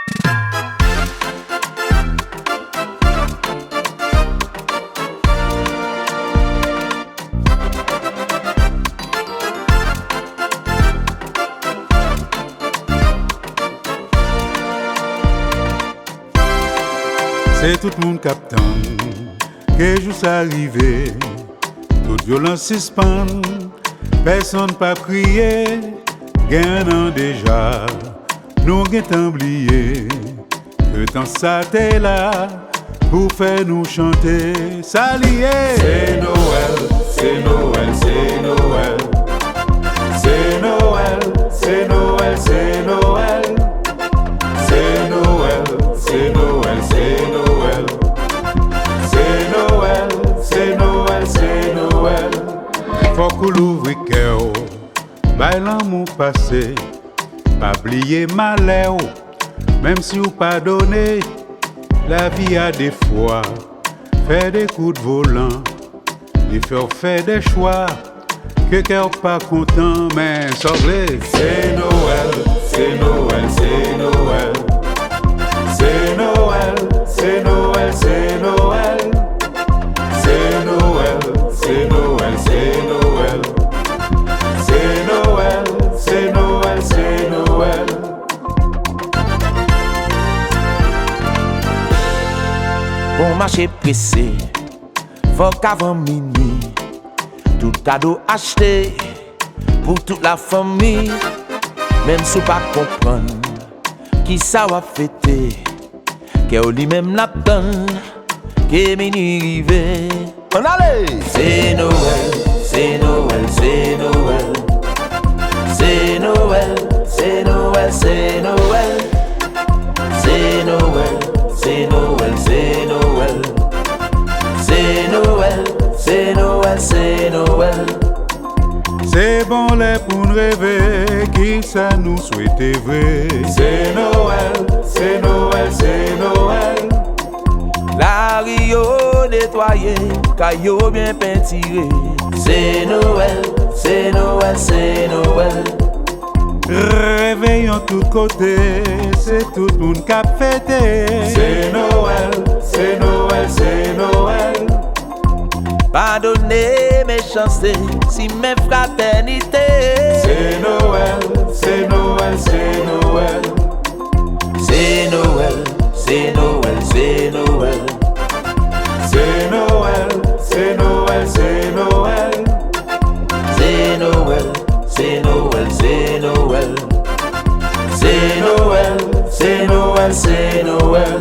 C'est tout le monde qui attend que jour s'arrive, toute violence suspend, personne pas crier, gagnant déjà, nous gagnons oublié, que tant ça t'est là, pour faire nous chanter, ça lié. C'est Noël, c'est Noël, c'est Noël, c'est Noël, c'est Noël, c'est Noël, c'est Noël, c'est Noël, c'est Noël, c'est Noël, c'est Noël, c'est Noël. Faut qu'on l'ouvre cœur, bail l'amour passé, pas oublier malheur, même si vous pardonnez, la vie a des fois, fait des coups de volant, il faut faire des choix, que cœur pas content, mais sauvé. C'est Noël, c'est Noël, c'est Noël, c'est Noël, c'est Noël, c'est Noël, c'est Noël, c'est Noël, c'est Noël, c'est Noël, c'est Noël, c'est Noël. Bon marché pressé, faut qu'avant minuit, tout cadeau acheté pour toute la famille. Même si pas comprendre qui ça va fêter, que lui-même la donne, que minuit rivé. On allait. C'est Noël, c'est Noël, c'est Noël, c'est Noël, c'est Noël, c'est Noël, c'est Noël, c'est Noël, c'est Noël, c'est Noël, c'est Noël, c'est Noël. C'est bon les pour nous rêver, qui ça nous souhaitait vrai. C'est Noël, c'est Noël, c'est Noël. La Rio nettoyée, caillou bien peinturé. C'est Noël, c'est Noël, c'est Noël. Réveillons tous côtés, c'est tout le monde qui a fêté. C'est Noël, c'est Noël, c'est Noël. Pardonnez mes chancés, si mes fraternités. C'est Noël, c'est Noël, c'est Noël. C'est Noël, c'est Noël, c'est Noël. C'est Noël, c'est Noël, c'est Noël. C'est Noël, c'est Noël, c'est Noël. C'est Noël, c'est Noël, c'est Noël.